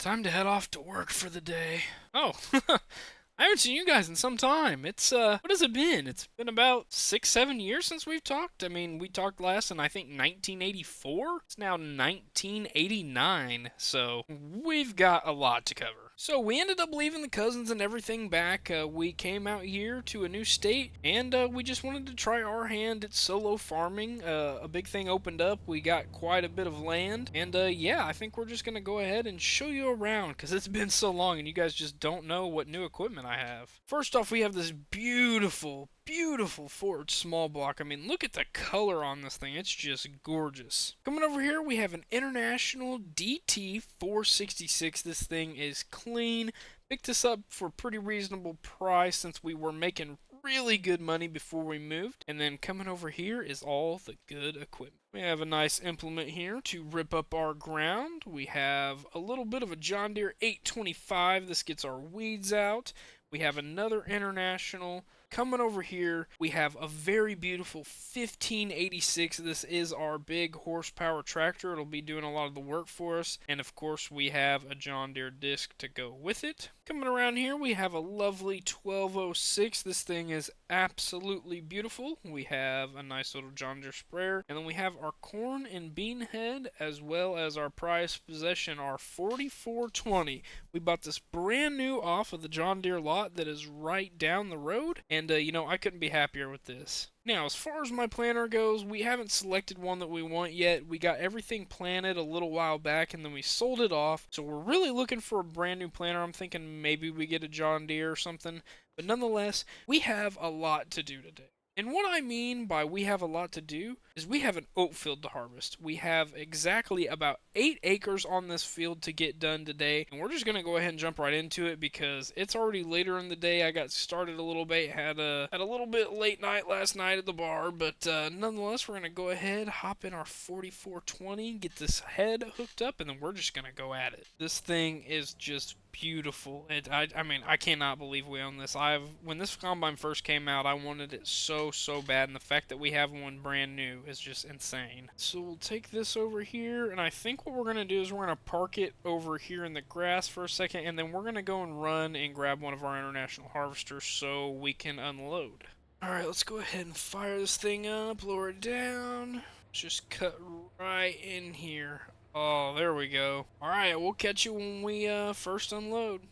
Time to head off to work for the day. Oh, I haven't seen you guys in some time. What has it been? It's been about 6, 7 years since we've talked. I mean, we talked last in, I think, 1984. It's now 1989, so we've got a lot to cover. So we ended up leaving the cousins and everything back. We came out here to a new state, and we just wanted to try our hand at solo farming. A big thing opened up. We got quite a bit of land, and yeah, I think we're just gonna go ahead and show you around because it's been so long, and you guys just don't know what new equipment I have. First off, we have this beautiful Ford small block. I mean, look at the color on this thing. It's just gorgeous. Coming over here, we have an International DT 466. This thing is clean. Picked this up for a pretty reasonable price since we were making really good money before we moved. And then coming over here is all the good equipment. We have a nice implement here to rip up our ground. We have a little bit of a John Deere 825. This gets our weeds out. We have another International. Coming over here, we have a very beautiful 1586. This is our big horsepower tractor. It'll be doing a lot of the work for us. And of course, we have a John Deere disc to go with it. Coming around here, we have a lovely 1206. This thing is absolutely beautiful. We have a nice little John Deere sprayer. And then we have our corn and bean head, as well as our prized possession, our 4420. We bought this brand new off of the John Deere lot that is right down the road. And, I couldn't be happier with this. Now, as far as my planter goes, we haven't selected one that we want yet. We got everything planted a little while back, and then we sold it off. So we're really looking for a brand new planter. I'm thinking maybe we get a John Deere or something. But nonetheless, we have a lot to do today. And what I mean by we have a lot to do is we have an oat field to harvest. We have exactly about 8 acres on this field to get done today. And we're just going to go ahead and jump right into it because it's already later in the day. I got started a little bit, had a little bit late night last night at the bar. But nonetheless, we're going to go ahead, hop in our 4420, get this head hooked up, and then we're just going to go at it. This thing is just beautiful. I mean, I cannot believe we own this. When this combine first came out, I wanted it so bad, and the fact that we have one brand new is just insane. So we'll take this over here, and I think what we're gonna do is we're gonna park it over here in the grass for a second, and then we're gonna go and run and grab one of our international harvesters so we can unload. Alright, let's go ahead and fire this thing up, lower it down. Just cut right in here. Oh, there we go. Alright, we'll catch you when we first unload.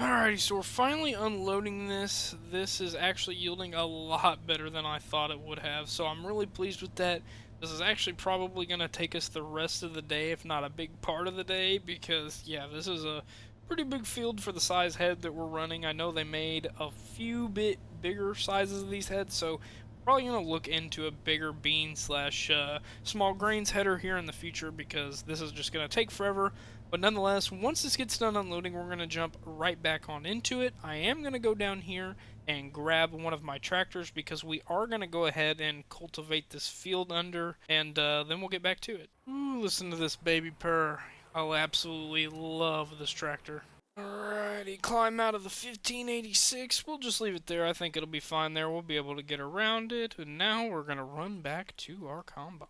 Alrighty, so we're finally unloading this. This is actually yielding a lot better than I thought it would have, so I'm really pleased with that. This is actually probably going to take us the rest of the day, if not a big part of the day, because, yeah, this is a pretty big field for the size head that we're running. I know they made a few bit bigger sizes of these heads, so probably going to look into a bigger bean slash small grains header here in the future because this is just going to take forever. But nonetheless, once this gets done unloading, we're going to jump right back on into it. I am going to go down here and grab one of my tractors because we are going to go ahead and cultivate this field under, and then we'll get back to it. Ooh, listen to this baby purr. I'll absolutely love this tractor. Alrighty, climb out of the 1586. We'll just leave it there. I think it'll be fine there. We'll be able to get around it. And now we're going to run back to our combine.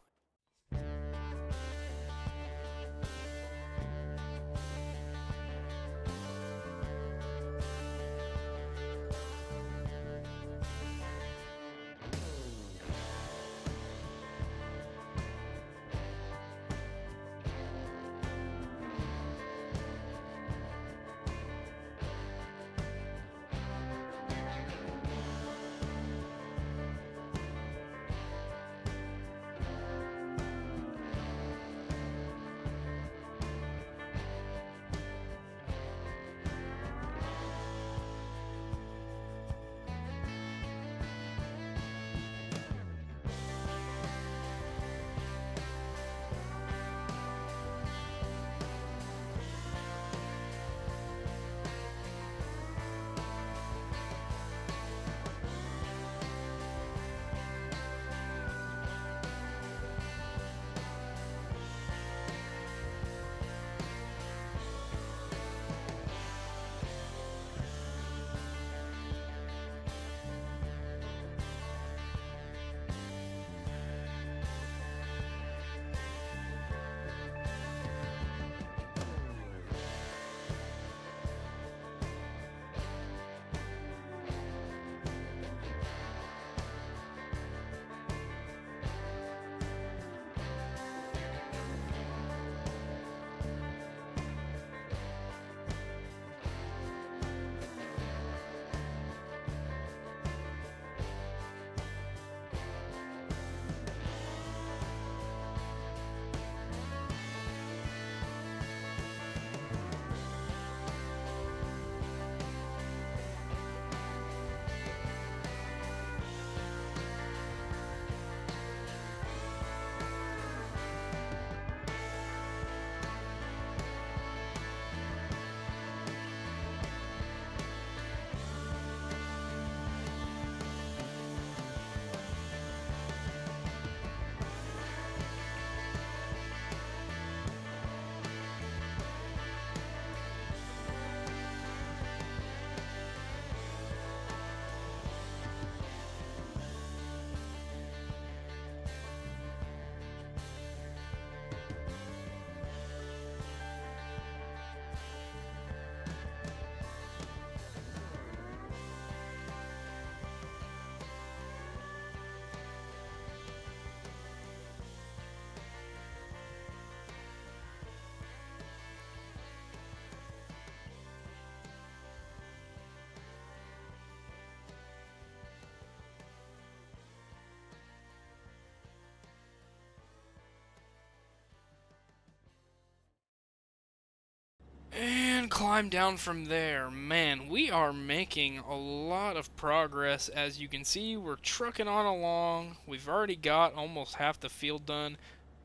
And climb down from there. Man, we are making a lot of progress. As you can see, we're trucking on along. We've already got almost half the field done.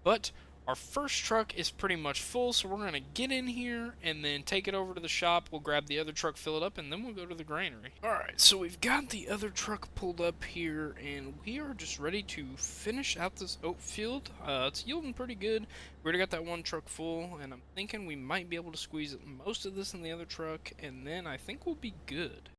But our first truck is pretty much full, so we're going to get in here and then take it over to the shop. We'll grab the other truck, fill it up, and then we'll go to the granary. Alright, so we've got the other truck pulled up here, and we are just ready to finish out this oat field. It's yielding pretty good. We already got that one truck full, and I'm thinking we might be able to squeeze most of this in the other truck, and then I think we'll be good.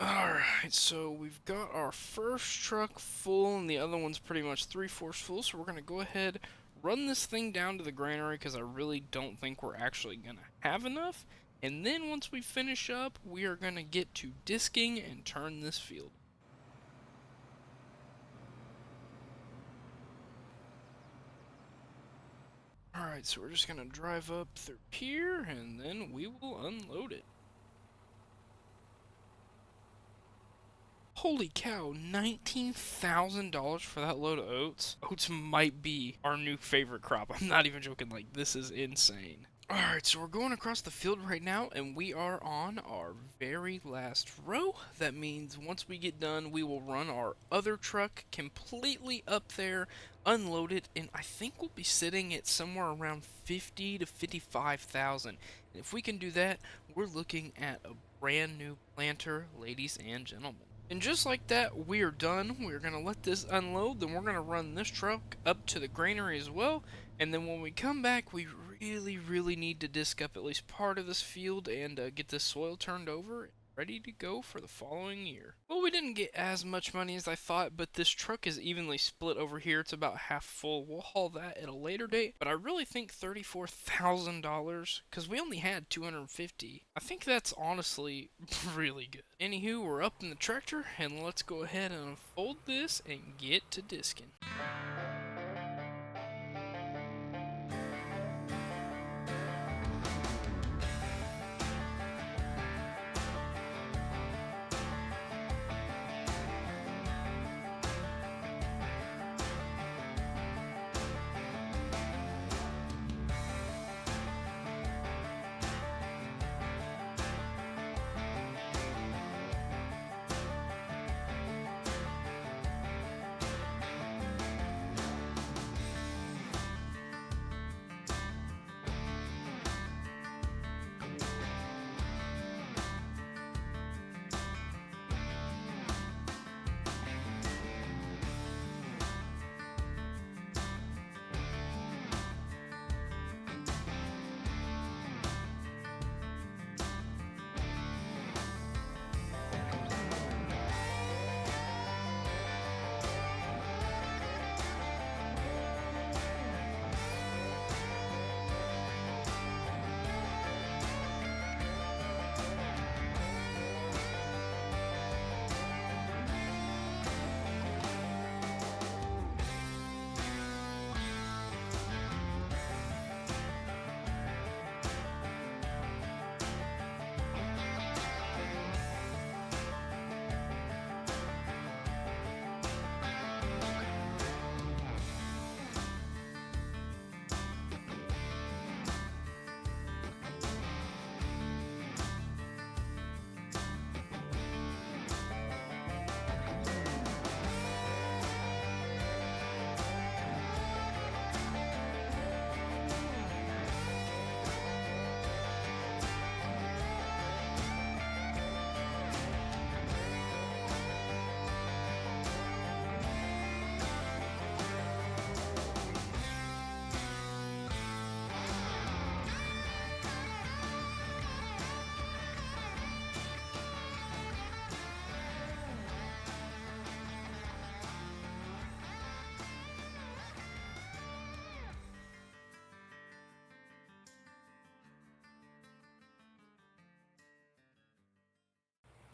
Alright, so we've got our first truck full, and the other one's pretty much 3/4 full, so we're going to go ahead, run this thing down to the granary, because I really don't think we're actually going to have enough. And then once we finish up, we are going to get to disking and turn this field. Alright, so we're just going to drive up through here, and then we will unload it. Holy cow, $19,000 for that load of oats? Oats might be our new favorite crop. I'm not even joking, like, this is insane. Alright, so we're going across the field right now, and we are on our very last row. That means once we get done, we will run our other truck completely up there, unload it, and I think we'll be sitting at somewhere around 50 to 55,000. And if we can do that, we're looking at a brand new planter, ladies and gentlemen. And just like that, we are done. We're going to let this unload, then we're going to run this truck up to the granary as well. And then when we come back, we really need to disc up at least part of this field and get this soil turned over, ready to go for the following year. Well, we didn't get as much money as I thought, but this truck is evenly split over here. It's about half full. We'll haul that at a later date, but I really think $34,000, because we only had 250. I think that's honestly really good. Anywho, we're up in the tractor, and let's go ahead and unfold this and get to disking.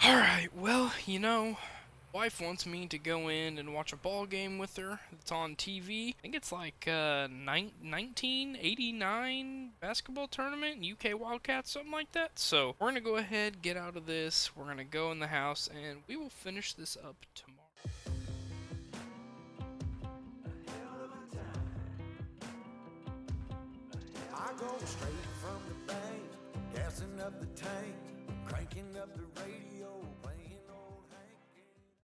Alright, well, wife wants me to go in and watch a ball game with her. It's on TV. I think it's like 1989 basketball tournament, UK Wildcats, something like that. So we're going to go ahead, get out of this. We're going to go in the house, and we will finish this up tomorrow. I go straight from the bank, gassing up the tank, cranking up the radio.